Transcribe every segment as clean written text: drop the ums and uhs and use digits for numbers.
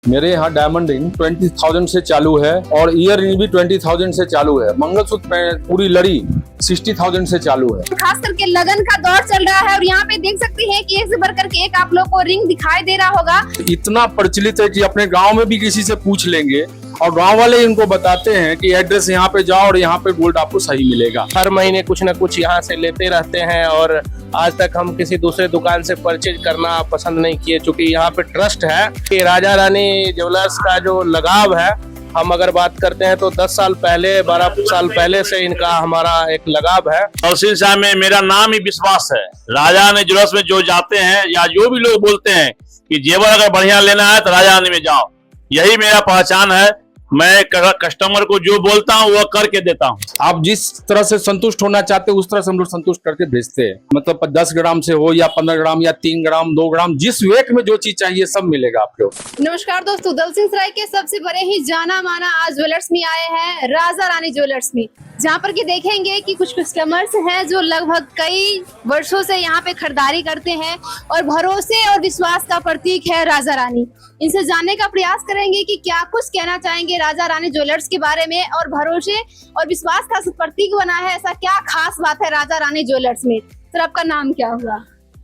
मेरे यहाँ diamond ring 20,000 से चालू है और ईयर रिंग भी 20,000 से चालू है। मंगलसूत्र पूरी लड़ी 60,000 से चालू है। खास करके लगन का दौर चल रहा है और यहाँ पे देख सकते हैं कि एक से बढ़कर के एक आप लोग को रिंग दिखाई दे रहा होगा। इतना प्रचलित है कि अपने गांव में भी किसी से पूछ लेंगे और गांव वाले इनको बताते हैं कि एड्रेस यहाँ पे जाओ और यहाँ पे गोल्ड आपको सही मिलेगा। हर महीने कुछ न कुछ यहाँ से लेते रहते हैं और आज तक हम किसी दूसरे दुकान से परचेज करना पसंद नहीं किए, क्योंकि यहाँ पे ट्रस्ट है कि राजा रानी ज्वेलर्स का जो लगाव है, हम अगर बात करते हैं तो 10 साल पहले 12 साल पहले से इनका हमारा एक लगाव है। तहसील साहब में मेरा नाम ही विश्वास है। राजा रानी ज्वेलर्स में जो जाते हैं या जो भी लोग बोलते हैं कि जेवर अगर बढ़िया लेना है तो राजा रानी में जाओ, यही मेरा पहचान है। मैं कस्टमर को जो बोलता हूँ वो करके देता हूँ। आप जिस तरह से संतुष्ट होना चाहते हैं उस तरह से हम लोग संतुष्ट करके भेजते हैं। मतलब 10 ग्राम से हो या 15 ग्राम या 3 ग्राम 2 ग्राम, जिस वेट में जो चीज चाहिए सब मिलेगा आपको। नमस्कार दोस्तों, दलसिंह सराय के सबसे बड़े ही जाना माना आज ज्वेलर्स में आए हैं, राजा रानी ज्वेलर्स में, जहाँ पर कि देखेंगे कि कुछ कस्टमर्स हैं जो लगभग कई वर्षों से यहाँ पे खरीदारी करते हैं और भरोसे और विश्वास का प्रतीक है राजा रानी। इनसे जानने का प्रयास करेंगे कि क्या कुछ कहना चाहेंगे राजा रानी ज्वेलर्स के बारे में और भरोसे और विश्वास का प्रतीक बना है, ऐसा क्या खास बात है राजा रानी ज्वेलर्स में। सर, आपका नाम क्या हुआ?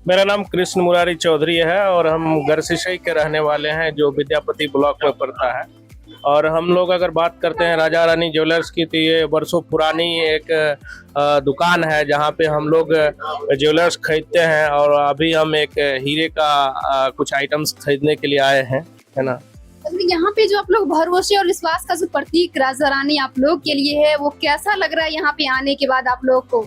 मेरा नाम कृष्ण मुरारी चौधरी है और हम गरसिसई के रहने वाले हैं, जो विद्यापति ब्लॉक में पड़ता है। और हम लोग अगर बात करते हैं राजा रानी ज्वेलर्स की, तो ये वर्षों पुरानी एक दुकान है जहाँ पे हम लोग ज्वेलर्स खरीदते हैं और अभी हम एक हीरे का कुछ आइटम्स खरीदने के लिए आए हैं, है ना। यहाँ पे जो आप लोग भरोसे और विश्वास का जो प्रतीक राजा रानी आप लोग के लिए है, वो कैसा लग रहा है यहाँ पे आने के बाद आप लोग को?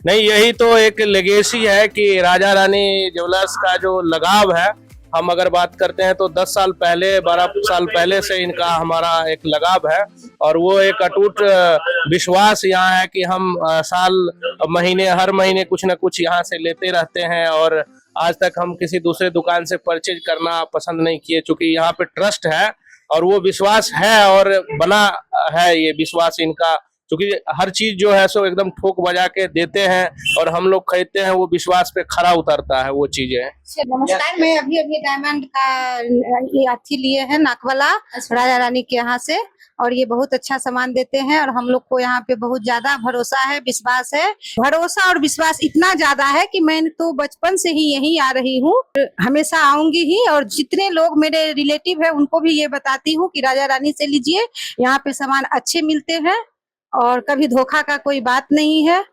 नहीं, यही तो एक लेगेसी है कि राजा रानी ज्वेलर्स का जो लगाव है, हम अगर बात करते हैं तो 10 साल पहले 12 साल पहले से इनका हमारा एक लगाव है और वो एक अटूट विश्वास यहाँ है कि हम हर महीने कुछ न कुछ यहाँ से लेते रहते हैं और आज तक हम किसी दूसरे दुकान से परचेज करना पसंद नहीं किए, क्योंकि यहाँ पे ट्रस्ट है और वो विश्वास है और बना है ये विश्वास इनका, क्योंकि हर चीज जो है सो एकदम ठोक बजा के देते हैं और हम लोग खरीदते हैं, वो विश्वास पे खरा उतरता है वो चीजें। नमस्कार, मैं अभी डायमंड का ये अथी लिए हैं, नाकवाला, राजा रानी के यहाँ से, और ये बहुत अच्छा सामान देते हैं और हम लोग को यहाँ पे बहुत ज्यादा भरोसा है, विश्वास है। भरोसा और विश्वास इतना ज्यादा है कि मैं तो बचपन से ही यहीं आ रही हूँ, हमेशा आऊंगी ही, और जितने लोग मेरे रिलेटिव है उनको भी ये बताती हूँ कि राजा रानी से लीजिए, यहाँ पे सामान अच्छे मिलते हैं और कभी धोखा का कोई बात नहीं है,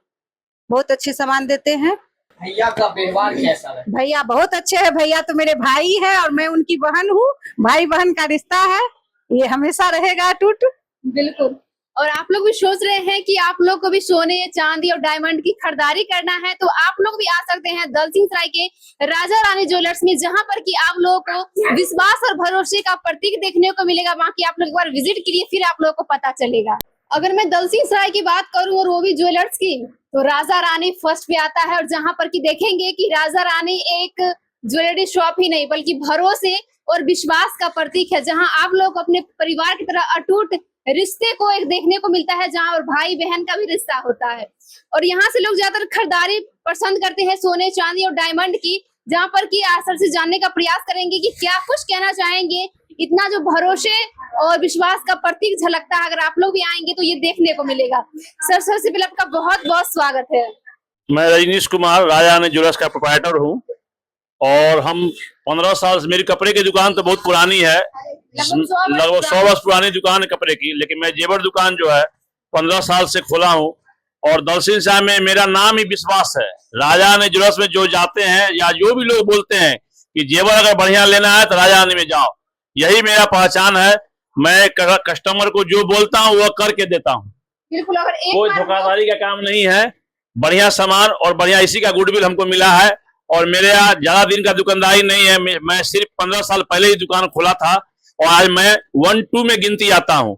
बहुत अच्छे सामान देते हैं। भैया का व्यवहार कैसा है? भैया बहुत अच्छे हैं, भैया तो मेरे भाई है और मैं उनकी बहन हूँ, भाई बहन का रिश्ता है, ये हमेशा रहेगा अटूट। बिल्कुल। और आप लोग भी सोच रहे हैं कि आप लोग को भी सोने, चांदी और डायमंड की खरीदारी करना है, तो आप लोग भी आ सकते हैं दलसिंह सराय के राजा रानी ज्वेलर्स में, जहां पर कि आप लोगों को विश्वास और भरोसे का प्रतीक देखने को मिलेगा। बाकी आप लोग एक बार विजिट करिए, फिर आप लोगों को पता चलेगा। अगर मैं दलसिंह सराय की बात करूं और वो भी ज्वेलर्स की, तो राजा रानी फर्स्ट पे आता है और जहां पर कि देखेंगे कि राजा रानी एक ज्वेलरी शॉप ही नहीं बल्कि भरोसे और विश्वास का प्रतीक है, जहां आप लोग अपने परिवार की तरह अटूट रिश्ते को एक देखने को मिलता है, जहां और भाई बहन का भी रिश्ता होता है। और यहाँ से लोग ज्यादातर खरीदारी पसंद करते हैं सोने, चांदी और डायमंड की, जहाँ पर कि सर से जानने का प्रयास करेंगे कि क्या कुछ कहना चाहेंगे। इतना जो भरोसे और विश्वास का प्रतीक झलकता है, अगर आप लोग भी आएंगे तो ये देखने को मिलेगा। सर, सबसे पहले आपका बहुत बहुत स्वागत है। मैं रजनीश कुमार, राजा रानी ज्वेलर्स का प्रोप्राइटर हूँ और हम 15 साल से, मेरी कपड़े की दुकान तो बहुत पुरानी है, लगभग 100 वर्ष पुरानी दुकान है कपड़े की, लेकिन मैं जेवर दुकान जो है 15 साल से खोला हूँ और दलसिंह साहब में मेरा नाम ही विश्वास है। राजा रानी ज्वेलर्स में जो जाते हैं या जो भी लोग बोलते हैं कि जेवर अगर बढ़िया लेना है तो राजा रानी में जाओ, यही मेरा पहचान है। मैं कस्टमर को जो बोलता हूँ वो करके देता हूँ। बिल्कुल। अगर कोई धोखाधड़ी का काम नहीं है, बढ़िया सामान और बढ़िया, इसी का गुडविल हमको मिला है। और मेरे यहाँ ज्यादा दिन का दुकानदारी नहीं है, मैं सिर्फ 15 साल पहले ही दुकान खोला था और आज मैं 1-2 में गिनती आता हूँ।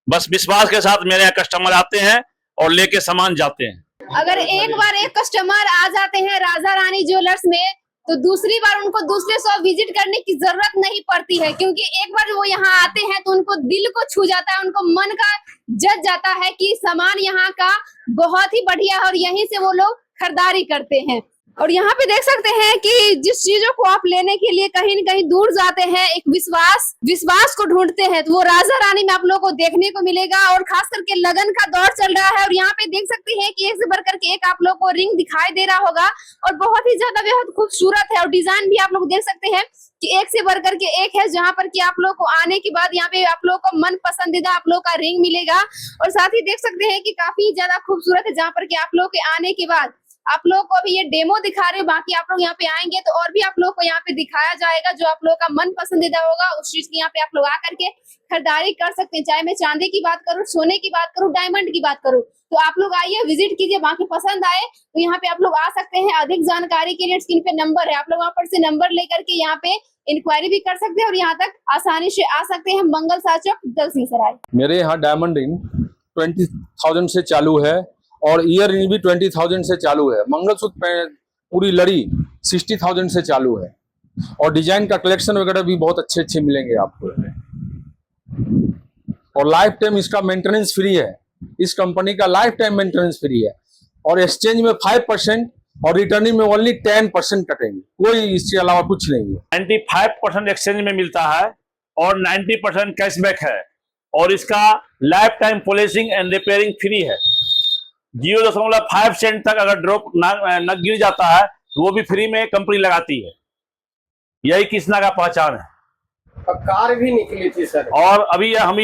बस विश्वास के साथ मेरे यहाँ कस्टमर आते हैं और लेके सामान जाते हैं। अगर एक बार एक कस्टमर आ जाते हैं राजा रानी ज्वेलर्स में, तो दूसरी बार उनको दूसरे शॉप विजिट करने की जरूरत नहीं पड़ती है, क्योंकि एक बार वो यहाँ आते हैं तो उनको दिल को छू जाता है, उनको मन का जज जाता है कि सामान यहाँ का बहुत ही बढ़िया है और यहीं से वो लोग खरीदारी करते हैं। और यहाँ पे देख सकते हैं कि जिस चीजों को आप लेने के लिए कहीं न कहीं दूर जाते हैं, एक विश्वास को ढूंढते हैं, तो वो राजा रानी में आप लोगों को देखने को मिलेगा। और खास करके लगन का दौर चल रहा है और यहाँ पे देख सकते हैं कि एक से बढ़कर के एक आप लोग को रिंग दिखाई दे रहा होगा और बहुत ही ज्यादा बेहद खूबसूरत है। और डिजाइन भी आप लोग देख सकते हैं कि एक से बढ़कर के एक है, जहाँ पर कि आप लोग को आने के बाद यहाँ पे आप लोग को मन पसंदीदा आप लोग का रिंग मिलेगा। और साथ ही देख सकते हैं कि काफी ज्यादा खूबसूरत है, जहाँ पर कि आप लोग के आने के बाद आप लोग को अभी ये डेमो दिखा रहे हो, बाकी आप लोग यहाँ पे आएंगे तो और भी आप लोग को यहाँ पे दिखाया जाएगा जो आप लोग का मन पसंदीदा होगा, उस चीज की यहाँ पे आप लोग आकर के खरीदारी कर सकते हैं। चाहे मैं चांदी की बात करूँ, सोने की बात करूँ, डायमंड की बात करूँ, तो आप लोग आइए, विजिट कीजिए, बाकी पसंद आए तो यहाँ पे आप लोग आ सकते हैं। अधिक जानकारी के लिए स्क्रीन पे नंबर है, आप लोग वहाँ पर से नंबर लेकर के यहाँ पे इंक्वायरी भी कर सकते हैं और यहाँ तक आसानी से आ सकते हैं। मंगल साचक, दलसिंह सराय। मेरे यहाँ डायमंड रिंग 20,000 से चालू है और ईयर रिंग भी 20,000 से चालू है। मंगलसूत्र पूरी लड़ी 60,000 से चालू है और डिजाइन का कलेक्शन वगैरह भी बहुत अच्छे अच्छे मिलेंगे आपको। और लाइफ टाइम इसका मेंटेनेंस फ्री है, इस कंपनी का लाइफ टाइम मेंटेनेंस फ्री है। और एक्सचेंज में 5% और रिटर्निंग में ओनली 10% कटेंगे, कोई इसके अलावा कुछ नहीं है। 95% एक्सचेंज में मिलता है और 90% कैशबैक है और इसका life time polishing and repairing free है। 0.5 सेंट तक अगर ड्रॉप न गिर जाता है तो वो भी फ्री में कंपनी लगाती है। यही कृष्णा का पहचान है। कार भी निकली थी सर। और अभी हम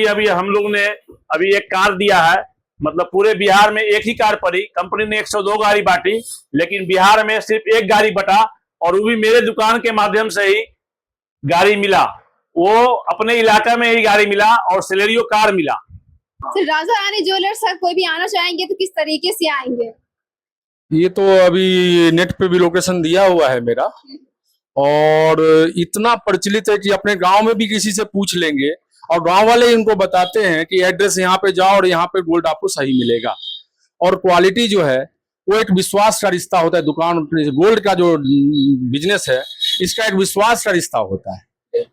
लोग ने अभी एक कार दिया है, मतलब पूरे बिहार में एक ही कार पड़ी। कंपनी ने 102 गाड़ी बांटी, लेकिन बिहार में सिर्फ एक गाड़ी बटा और वो भी मेरे दुकान के माध्यम से ही गाड़ी मिला। वो अपने इलाका में ही गाड़ी मिला और सिलेरियो कार मिला। राजा रानी ज्वेलर्स सर कोई भी आना चाहेंगे तो किस तरीके से आएंगे? ये तो अभी नेट पे भी लोकेशन दिया हुआ है मेरा और इतना प्रचलित है कि अपने गांव में भी किसी से पूछ लेंगे और गांव वाले इनको बताते हैं कि एड्रेस यहाँ पे जाओ और यहाँ पे गोल्ड आपको सही मिलेगा। और क्वालिटी जो है वो एक विश्वास का रिश्ता होता है। दुकान गोल्ड का जो बिजनेस है इसका एक विश्वास का रिश्ता होता है।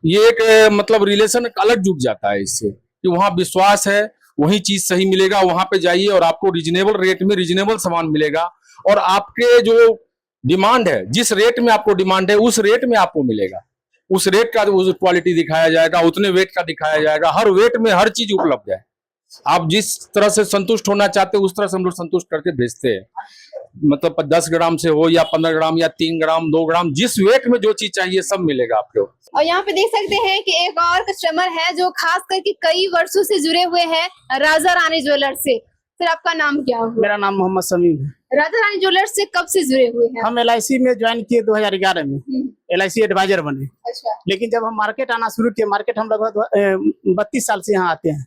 ये एक मतलब रिलेशन अलग जुड़ जाता है इससे कि वहाँ विश्वास है, वही चीज सही मिलेगा। वहां पे जाइए और आपको रिजनेबल रेट में रिजनेबल सामान मिलेगा और आपके जो डिमांड है, जिस रेट में आपको डिमांड है उस रेट में आपको मिलेगा। उस रेट का क्वालिटी दिखाया जाएगा, उतने वेट का दिखाया जाएगा। हर वेट में हर चीज उपलब्ध है। आप जिस तरह से संतुष्ट होना चाहते हैं उस तरह से हम लोग संतुष्ट करके भेजते हैं। मतलब 10 ग्राम से हो या 15 ग्राम या 3 ग्राम 2 ग्राम, जिस वेट में जो चीज चाहिए सब मिलेगा आपको। और यहाँ पे देख सकते हैं कि एक और कस्टमर है जो खास करके कई वर्षों से जुड़े हुए हैं राजा रानी ज्वेलर्स से। सर आपका नाम क्या हुआ? मेरा नाम मोहम्मद समीम है। राजा रानी ज्वेलर्स से कब से जुड़े हुए हैं? हम LIC में ज्वाइन किए 2011 में, LIC एडवाइजर बने। अच्छा। लेकिन जब हम मार्केट आना शुरू किए, मार्केट हम लगभग 32 साल से यहाँ आते हैं।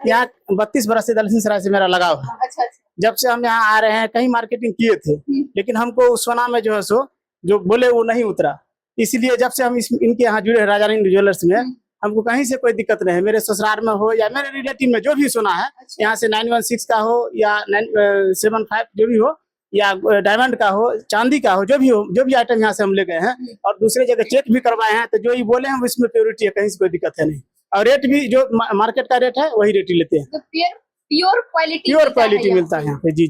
यहाँ 32 बरस से दलसिंह सराय से मेरा लगाव है। अच्छा। जब से हम यहाँ आ रहे हैं, कहीं मार्केटिंग किए थे लेकिन हमको उस सोना में जो है सो जो बोले वो नहीं उतरा। इसलिए जब से हम इनके यहाँ जुड़े हैं राजा रानी ज्वेलर्स में, हमको कहीं से कोई दिक्कत नहीं है। मेरे ससुराल में हो या मेरे रिलेटिव में जो भी सोना है, यहाँ से 916 का हो या 975 जो भी हो या डायमंड का हो, चांदी का हो, जो भी आइटम यहाँ से हम ले गए हैं और दूसरे जगह चेक भी करवाए हैं, तो जो ही बोले हम इसमें प्योरिटी है, कहीं से कोई दिक्कत है नहीं। और रेट भी जो मार्केट का रेट है वही रेट ही लेते हैं। तो प्योर क्वालिटी मिलता है यहाँ पे। जी,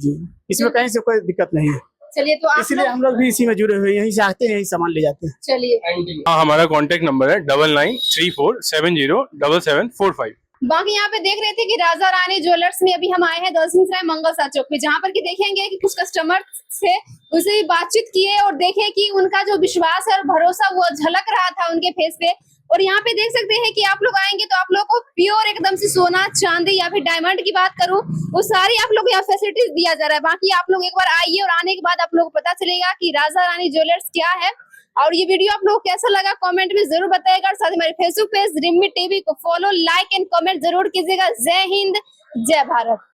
इसमें कहीं से कोई दिक्कत नहीं है। चलिए, तो आप इसलिए हम लोग भी इसी में जुड़े हुए, यहीं से आते हैं, यहीं सामान ले जाते हैं। चलिए, हाँ, हमारा कांटेक्ट नंबर है 9934707745। बाकी यहाँ पे देख रहे थे कि राजा रानी ज्वेलर्स में अभी हम आए हैं दलसिंह सराय मंगल सार चौक में, जहाँ पर कि देखेंगे कि कुछ कस्टमर से उनसे भी बातचीत किए और देखे कि उनका जो विश्वास और भरोसा वो झलक रहा था उनके फेस पे। और यहाँ पे देख सकते हैं कि आप लोग आएंगे तो आप लोग को प्योर एकदम से सोना, चांदी या फिर डायमंड की बात करूं, वो सारी आप लोग यहाँ फैसिलिटीज दिया जा रहा है। बाकी आप लोग एक बार आइए और आने के बाद आप लोग को पता चलेगा कि राजा रानी ज्वेलर्स क्या है। और ये वीडियो आप लोग को कैसा लगा कमेंट में जरूर बताइएगा और साथ ही हमारे फेसबुक पेज रिम्मी टीवी को फॉलो, लाइक एंड कमेंट जरूर कीजिएगा। जय हिंद, जय भारत।